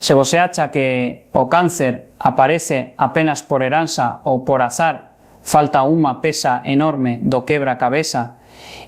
Se você acha que o cáncer aparece apenas por herança ou por azar, falta uma peça enorme do quebra-cabeça,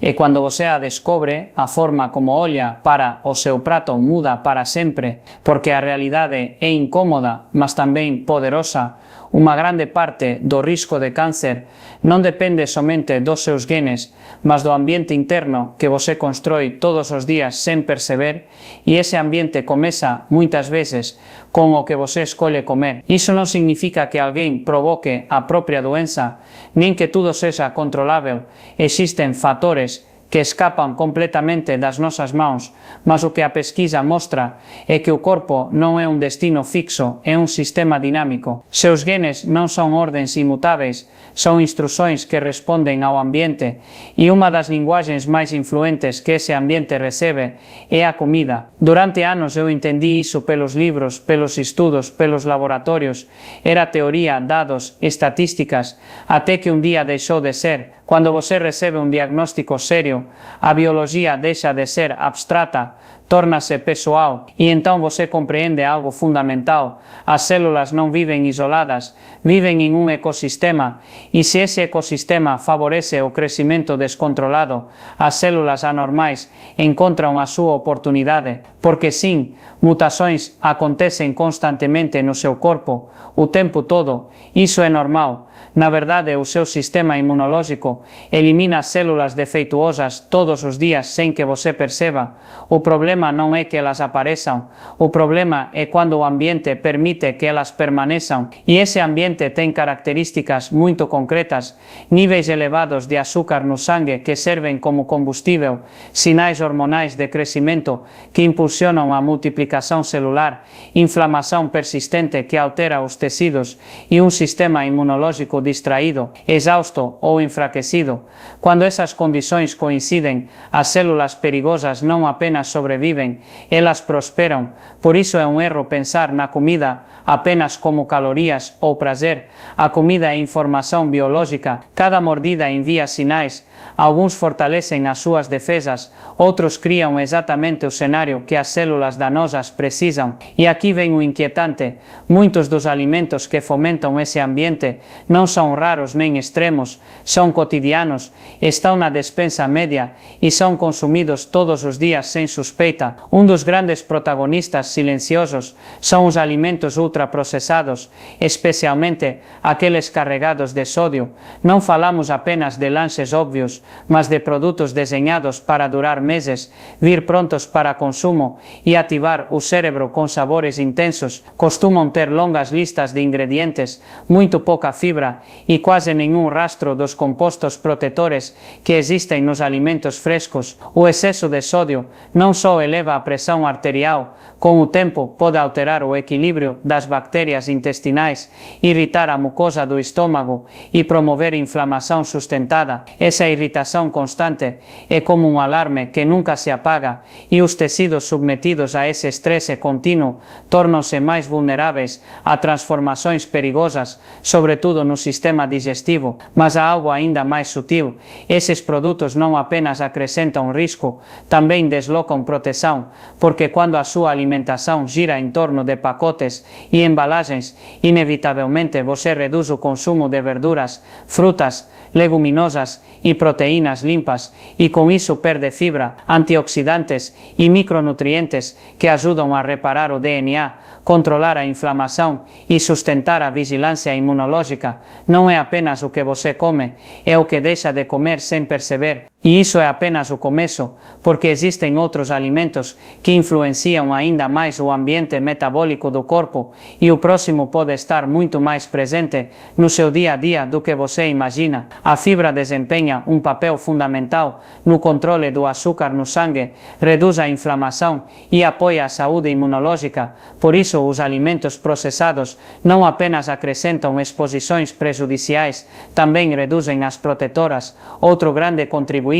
e quando você a descobre, a forma como olha para o seu prato muda para sempre, porque a realidade é incômoda, mas também poderosa. Uma grande parte do risco de câncer não depende somente dos seus genes, mas do ambiente interno que você constrói todos os dias sem perceber, e esse ambiente começa, muitas vezes, com o que você escolhe comer. Isso não significa que alguém provoque a própria doença, nem que tudo seja controlável. Existem fatores que escapam completamente das nossas mãos, mas o que a pesquisa mostra é que o corpo não é um destino fixo, é um sistema dinâmico. Seus genes não são ordens imutáveis, são instruções que respondem ao ambiente, e uma das linguagens mais influentes que esse ambiente recebe é a comida. Durante anos eu entendi isso pelos livros, pelos estudos, pelos laboratórios. Era teoria, dados, estatísticas, até que um dia deixou de ser. Quando você recebe um diagnóstico sério, a biologia deixa de ser abstrata, torna-se pessoal, e então você compreende algo fundamental. As células não vivem isoladas, vivem em um ecossistema, e se esse ecossistema favorece o crescimento descontrolado, as células anormais encontram a sua oportunidade, porque sim, mutações acontecem constantemente no seu corpo, o tempo todo. Isso é normal. Na verdade, o seu sistema imunológico elimina células defeituosas todos os dias sem que você perceba. O problema não é que elas apareçam, o problema é quando o ambiente permite que elas permaneçam. E esse ambiente tem características muito concretas: níveis elevados de açúcar no sangue que servem como combustível, sinais hormonais de crescimento que impulsionam a multiplicação celular, inflamação persistente que altera os tecidos e um sistema imunológico distraído, exausto ou enfraquecido. Quando essas condições coincidem, as células perigosas não apenas sobrevivem, elas prosperam. Por isso é um erro pensar na comida apenas como calorias ou prazer. A comida é informação biológica. Cada mordida envia sinais. Alguns fortalecem as suas defesas, outros criam exatamente o cenário que as células danosas precisam. E aqui vem o inquietante: muitos dos alimentos que fomentam esse ambiente não são raros nem extremos, são cotidianos, estão na despensa média e são consumidos todos os dias sem suspeita. Um dos grandes protagonistas silenciosos são os alimentos ultraprocessados, especialmente aqueles carregados de sódio. Não falamos apenas de lanches óbvios, mas de produtos desenhados para durar meses, vir prontos para consumo e ativar o cérebro com sabores intensos. Costumam ter longas listas de ingredientes, muito pouca fibra e quase nenhum rastro dos compostos protetores que existem nos alimentos frescos. O excesso de sódio não só eleva a pressão arterial, com o tempo pode alterar o equilíbrio das bactérias intestinais, irritar a mucosa do estômago e promover inflamação sustentada. Essa irritação constante é como um alarme que nunca se apaga, e os tecidos submetidos a esse estresse contínuo tornam-se mais vulneráveis a transformações perigosas, sobretudo no sistema digestivo. Mas há algo ainda mais sutil: esses produtos não apenas acrescentam risco, também deslocam proteção, porque quando a sua alimentação gira em torno de pacotes e embalagens, inevitavelmente você reduz o consumo de verduras, frutas, leguminosas e proteínas limpas, e com isso perde fibra, antioxidantes e micronutrientes que ajudam a reparar o DNA, controlar a inflamação e sustentar a vigilância imunológica. Não é apenas o que você come, é o que deixa de comer sem perceber. E isso é apenas o começo, porque existem outros alimentos que influenciam ainda mais o ambiente metabólico do corpo, e o próximo pode estar muito mais presente no seu dia a dia do que você imagina. A fibra desempenha um papel fundamental no controle do açúcar no sangue, reduz a inflamação e apoia a saúde imunológica. Por isso, os alimentos processados não apenas acrescentam exposições prejudiciais, também reduzem as protetoras. Outro grande contribuinte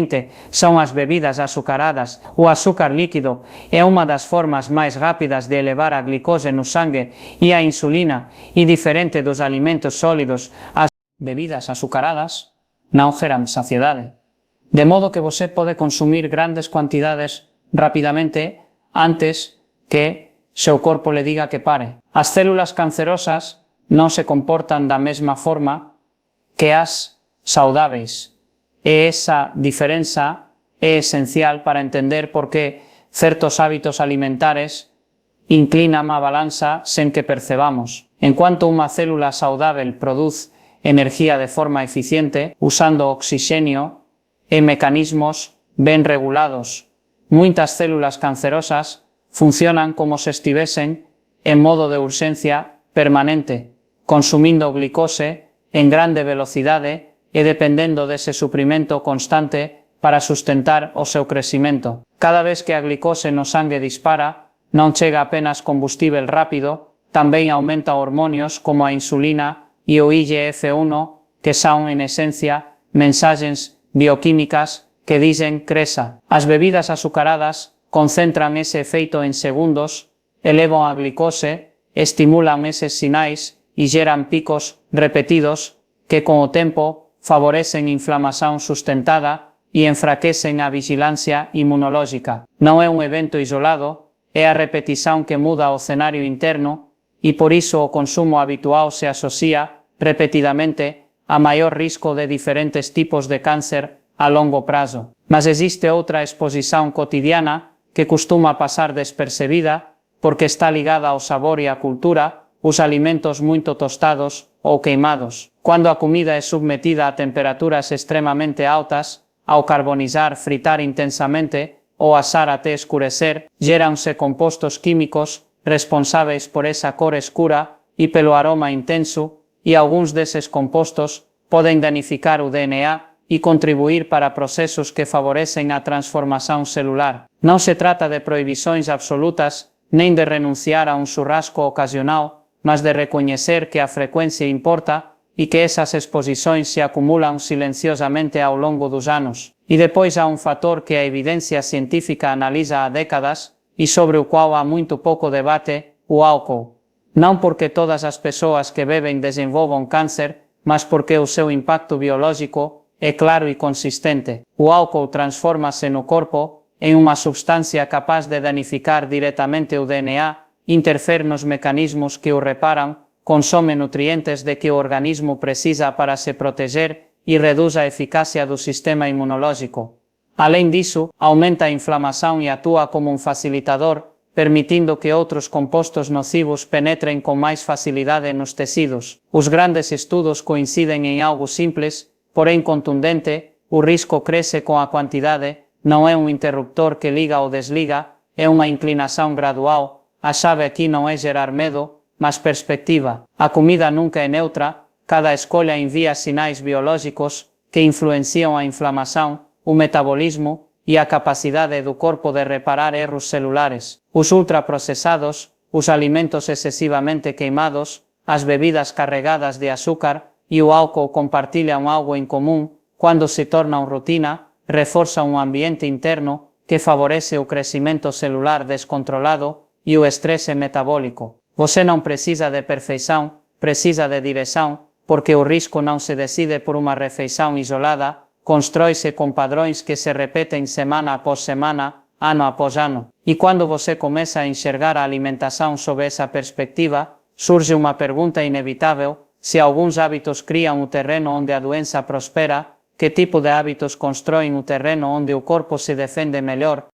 são as bebidas açucaradas. O açúcar líquido é uma das formas mais rápidas de elevar a glicose no sangue e a insulina, e diferente dos alimentos sólidos, as bebidas açucaradas não geram saciedade. De modo que você pode consumir grandes quantidades rapidamente antes que seu corpo le diga que pare. As células cancerosas non se comportan da mesma forma que as saudáveis. E esa diferenza é esencial para entender por que certos hábitos alimentares inclinan a balanza sen que percebamos. En cuanto unha célula saudável produz energía de forma eficiente, usando oxixenio e mecanismos ben regulados, moitas células cancerosas funcionan como se estivesen en modo de urxencia permanente, consumindo glicose en grande velocidade e dependendo dese suprimento constante para sustentar o seu crecimento. Cada vez que a glicose no sangue dispara, non chega apenas combustível rápido, tamén aumenta hormonios como a insulina e o IGF-1, que son en esencia mensaxes bioquímicas que dicen cresa. As bebidas azucaradas concentran ese efeito en segundos, elevan a glicose, estimulan eses sinais e xeran picos repetidos que con o tempo favorecen inflamación sustentada e enfraquecen a vigilancia inmunológica. Non é un evento isolado, é a repetición que muda o escenario interno e por iso o consumo habitual se asocia repetidamente a maior risco de diferentes tipos de cáncer a longo prazo. Mas existe outra exposición cotidiana que costuma pasar despercebida porque está ligada ao sabor e á cultura, os alimentos moito tostados ou queimados. Cando a comida é submetida a temperaturas extremamente altas, ao carbonizar, fritar intensamente ou asar até escurecer, geranse compostos químicos responsáveis por esa cor escura e pelo aroma intenso, e algúns deses compostos poden danificar o DNA e contribuir para procesos que favorecen a transformación celular. Non se trata de prohibicións absolutas, nen de renunciar a un churrasco ocasional, mas de recoñecer que a frecuencia importa e que esas exposicións se acumulan silenciosamente ao longo dos anos. E depois há un factor que a evidencia científica analiza há décadas e sobre o qual há muito pouco debate, o álcool. Non porque todas as persoas que beben desenvolvam cáncer, mas porque o seu impacto biológico é claro e consistente. O álcool transforma-se no corpo en unha substancia capaz de danificar directamente o DNA, interfere nos mecanismos que o reparan, consome nutrientes de que o organismo precisa para se proteger e reduz a eficacia do sistema inmunológico. Além disso, aumenta a inflamación e actúa como un facilitador, permitindo que outros compostos nocivos penetren con máis facilidade nos tecidos. Os grandes estudos coinciden en algo simples, porén contundente: o risco crece con a cuantidade, non é un interruptor que liga ou desliga, é unha inclinación gradual. A chave aquí non é gerar medo, mas perspectiva. A comida nunca é neutra, cada escolha envía sinais biológicos que influencian a inflamación, o metabolismo e a capacidade do corpo de reparar erros celulares. Os ultraprocesados, os alimentos excesivamente queimados, as bebidas carregadas de azúcar e o álcool compartillan algo en común. Cando se tornan rutina, reforza un ambiente interno que favorece o crecimento celular descontrolado e o estresse metabólico. Você non precisa de perfeição, precisa de direção, porque o risco non se decide por unha refeição isolada, constróise con padrões que se repeten semana após semana, ano após ano. E quando você começa a enxergar a alimentação sob essa perspectiva, surge uma pergunta inevitável: se alguns hábitos criam o terreno onde a doença prospera, que tipo de hábitos constroem o terreno onde o corpo se defende melhor?